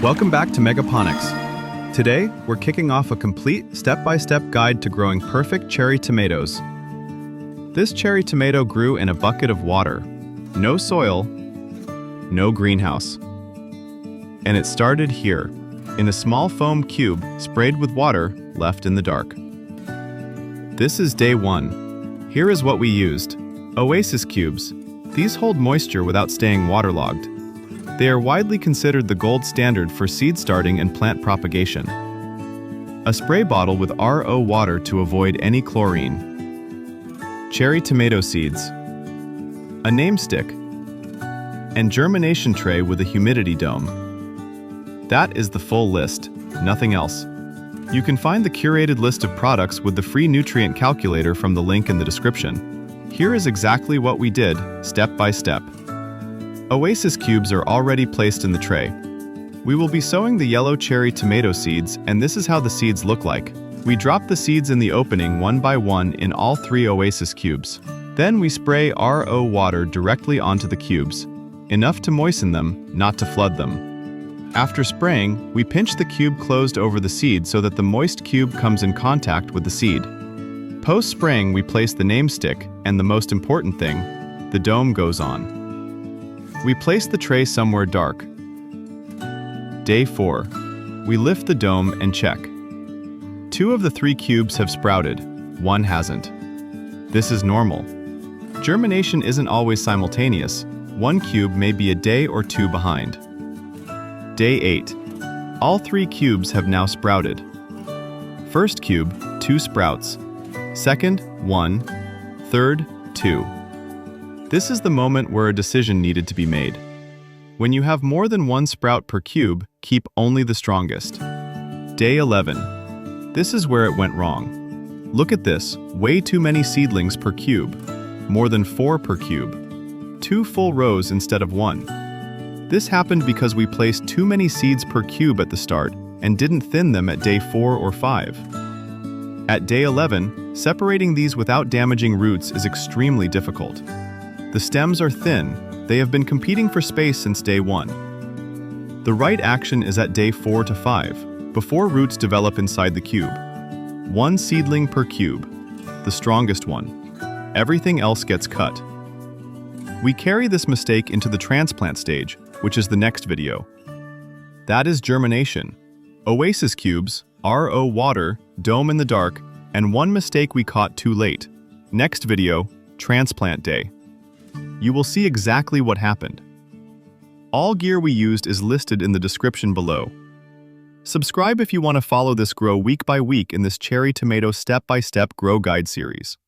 Welcome back to Megaponics. Today, we're kicking off a complete step-by-step guide to growing perfect cherry tomatoes. This cherry tomato grew in a bucket of water, no soil, no greenhouse. And it started here, in a small foam cube sprayed with water left in the dark. This is day 1. Here is what we used. Oasis cubes. These hold moisture without staying waterlogged. They are widely considered the gold standard for seed starting and plant propagation. A spray bottle with RO water to avoid any chlorine. Cherry tomato seeds. A name stick. And germination tray with a humidity dome. That is the full list, nothing else. You can find the curated list of products with the free nutrient calculator from the link in the description. Here is exactly what we did, step by step. Oasis cubes are already placed in the tray. We will be sowing the yellow cherry tomato seeds, and this is how the seeds look like. We drop the seeds in the opening one by one in all 3 Oasis cubes. Then we spray RO water directly onto the cubes, enough to moisten them, not to flood them. After spraying, we pinch the cube closed over the seed so that the moist cube comes in contact with the seed. Post-spraying, we place the name stick, and the most important thing, the dome goes on. We place the tray somewhere dark. Day 4. We lift the dome and check. 2 of the 3 cubes have sprouted, 1 hasn't. This is normal. Germination isn't always simultaneous. 1 cube may be a day or 2 behind. Day 8. All 3 cubes have now sprouted. First cube, 2 sprouts. Second, 1. Third, 2. This is the moment where a decision needed to be made. When you have more than 1 sprout per cube, keep only the strongest. Day 11. This is where it went wrong. Look at this, way too many seedlings per cube. More than 4 per cube. 2 full rows instead of 1. This happened because we placed too many seeds per cube at the start and didn't thin them at day 4 or 5. At day 11, separating these without damaging roots is extremely difficult. The stems are thin. They have been competing for space since day 1. The right action is at day 4 to 5, before roots develop inside the cube. 1 seedling per cube, the strongest one. Everything else gets cut. We carry this mistake into the transplant stage, which is the next video. That is germination. Oasis cubes, RO water, dome in the dark, and 1 mistake we caught too late. Next video, transplant day. You will see exactly what happened. All gear we used is listed in the description below. Subscribe if you want to follow this grow week by week in this cherry tomato step-by-step grow guide series.